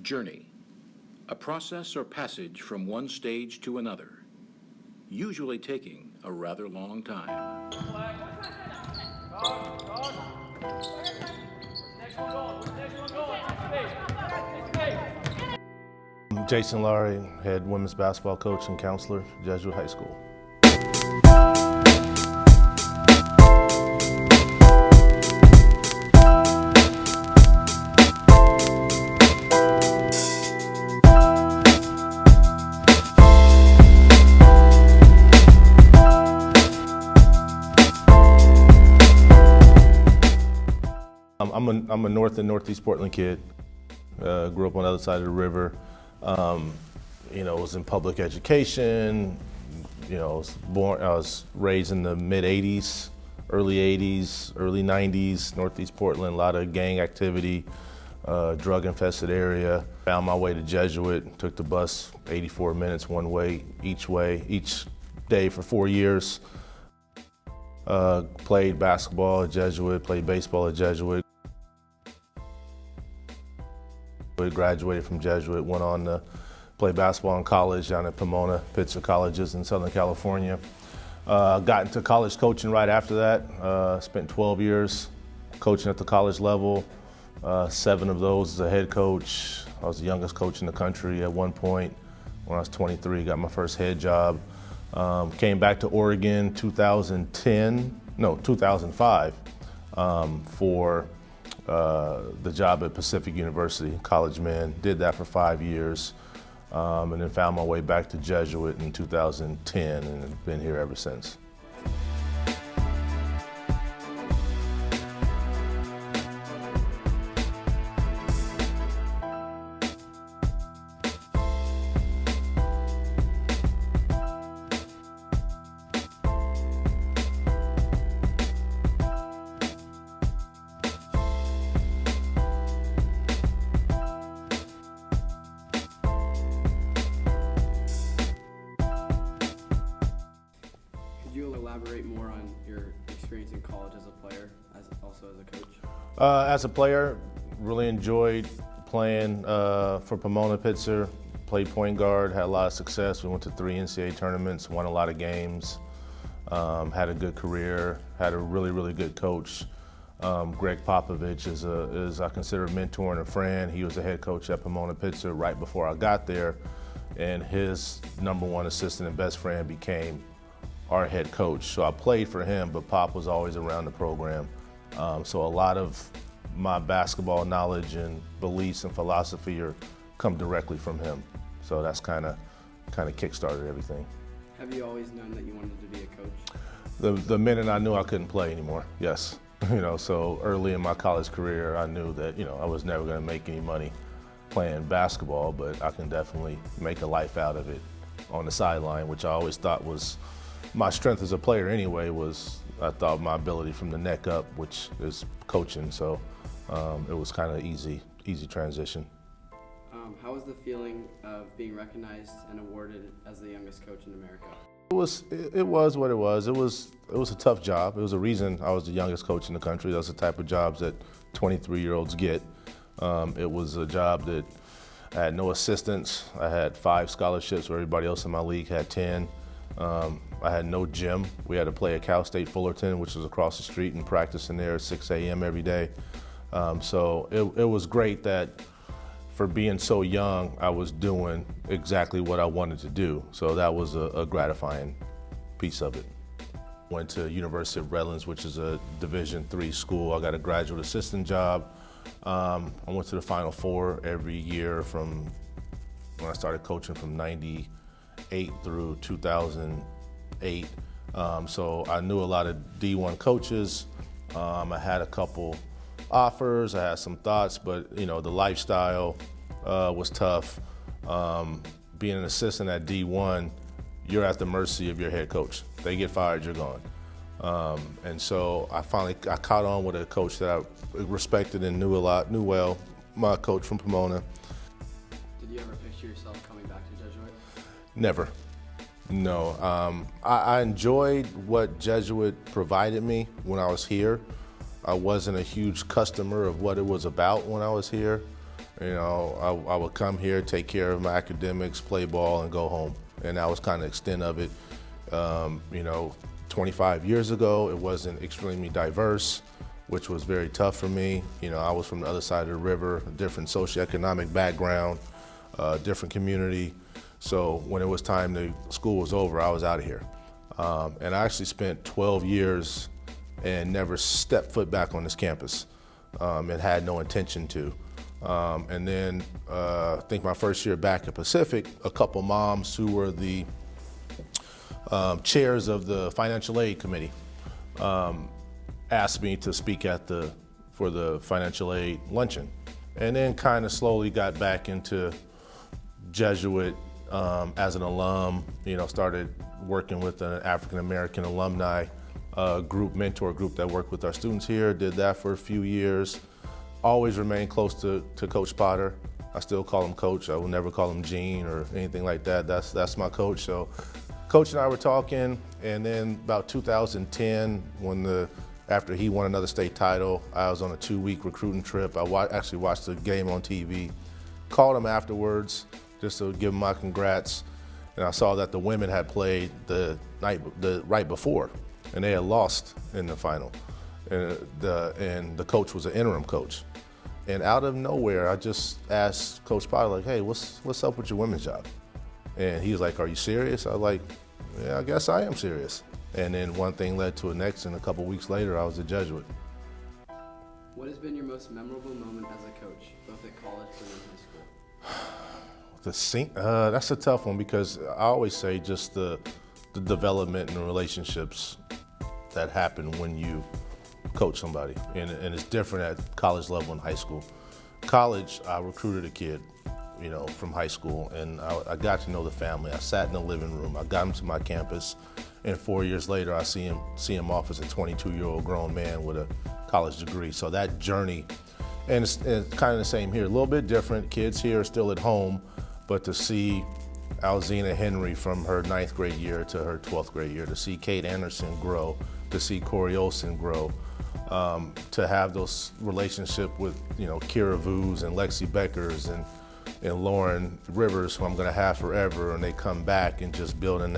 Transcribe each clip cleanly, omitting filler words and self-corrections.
Journey, a process or passage from one stage to another, usually taking a rather long time. I'm Jason Lowery, head women's basketball coach and counselor, Jesuit High School. I'm a North and Northeast Portland kid. Grew up on the other side of the river. Was in public education. I was raised in the mid '80s, early '80s, early '90s. Northeast Portland, a lot of gang activity, drug-infested area. Found my way to Jesuit. Took the bus 84 minutes one way, each day for 4 years. Played basketball at Jesuit. Played baseball at Jesuit. Graduated from Jesuit, went on to play basketball in college down at Pomona, Pitzer colleges in Southern California. Got into college coaching right after that. Spent 12 years coaching at the college level, 7 of those as a head coach. I was the youngest coach in the country at one point. When I was 23, got my first head job. Came back to Oregon 2005 for the job at Pacific University, college man. Did that for 5 years, and then found my way back to Jesuit in 2010 and have been here ever since. Could you elaborate more on your experience in college as a player, also as a coach? As a player, really enjoyed playing for Pomona Pitzer. Played point guard, had a lot of success. We went to 3 NCAA tournaments, won a lot of games, had a good career, had a really, really good coach. Greg Popovich is I consider a mentor and a friend. He was the head coach at Pomona Pitzer right before I got there, and his #1 assistant and best friend became our head coach. So I played for him, but Pop was always around the program. So a lot of my basketball knowledge and beliefs and philosophy come directly from him. So that's kind of kick-started everything. Have you always known that you wanted to be a coach? The minute I knew I couldn't play anymore, yes. So early in my college career, I knew that, I was never going to make any money playing basketball, but I can definitely make a life out of it on the sideline, which I always thought was my strength as a player anyway. I thought my ability from the neck up, which is coaching. So it was kind of easy transition. How was the feeling of being recognized and awarded as the youngest coach in America? It was what it was. It was a tough job. It was a reason I was the youngest coach in the country. Those are the type of jobs that 23-year-olds get. It was a job that I had no assistants. I had 5 scholarships where everybody else in my league had 10. I had no gym. We had to play at Cal State Fullerton, which was across the street, and practice in there at 6 a.m. every day. So it was great that for being so young, I was doing exactly what I wanted to do. So that was a gratifying piece of it. Went to University of Redlands, which is a Division III school. I got a graduate assistant job. I went to the Final Four every year from when I started coaching from '98 through 2008. So I knew a lot of D1 coaches. I had a couple offers, I had some thoughts, but the lifestyle was tough. Being an assistant at D1, you're at the mercy of your head coach. They get fired, you're gone. And so I caught on with a coach that I respected and knew well, my coach from Pomona. Did you ever picture yourself coming back to Jesuit? Never. No. I enjoyed what Jesuit provided me when I was here. I wasn't a huge customer of what it was about when I was here. You know, I would come here, take care of my academics, play ball, and go home. And that was kind of the extent of it. You know, 25 years ago, it wasn't extremely diverse, which was very tough for me. You know, I was from the other side of the river, a different socioeconomic background, different community. So when it was time the school was over, I was out of here. And I actually spent 12 years and never stepped foot back on this campus, and had no intention to. And then I think my first year back at Pacific, a couple moms who were the chairs of the financial aid committee asked me to speak for the financial aid luncheon, and then kind of slowly got back into Jesuit as an alum. You know, started working with an African American alumni mentor group that worked with our students here. Did that for a few years. Always remained close to Coach Potter. I still call him Coach. I will never call him Gene or anything like that. That's my coach. So Coach and I were talking, and then about 2010, after he won another state title, I was on a 2-week recruiting trip. I actually watched the game on TV, called him afterwards just to give him my congrats, and I saw that the women had played the right before, and they had lost in the final, and the coach was an interim coach. And out of nowhere, I just asked Coach Potter, like, hey, what's up with your women's job? And he was like, are you serious? I was like, yeah, I guess I am serious. And then one thing led to the next, and a couple weeks later, I was a Jesuit. What has been your most memorable moment as a coach, both at college and in high school? That's a tough one, because I always say just the development and the relationships that happen when you coach somebody, and it's different at college level and high school. College, I recruited a kid, you know, from high school, and I got to know the family. I sat in the living room. I got him to my campus, and 4 years later, I see him off as a 22-year-old grown man with a college degree. So that journey, and it's kind of the same here. A little bit different. Kids here are still at home, but to see Alzina Henry from her 9th grade year to her 12th grade year, to see Kate Anderson grow, to see Corey Olsen grow, to have those relationship with, you know, Kira Vuz and Lexi Beckers and Lauren Rivers, who I'm gonna have forever, and they come back and just building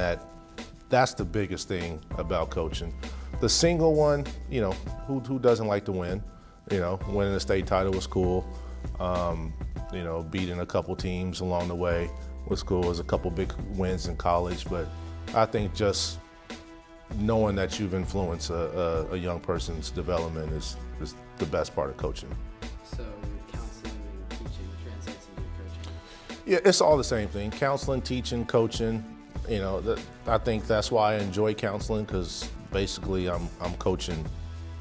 that's the biggest thing about coaching. The single one, you know, who doesn't like to win? You know, winning a state title was cool. You know, beating a couple teams along the way was cool. It was a couple big wins in college, but I think just knowing that you've influenced a young person's development is the best part of coaching. So counseling and teaching translates into coaching? Yeah, it's all the same thing. Counseling, teaching, coaching. You know, I think that's why I enjoy counseling, because basically I'm coaching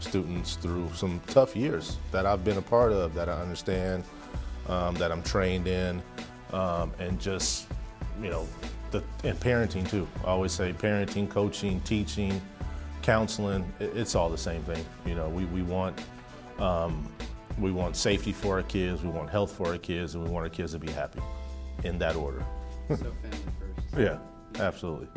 students through some tough years that I've been a part of, that I understand, that I'm trained in, and just, you know, and parenting too. I always say parenting, coaching, teaching, counseling, it's all the same thing. You know, we want safety for our kids, we want health for our kids, and we want our kids to be happy, in that order. So family first. Yeah, absolutely.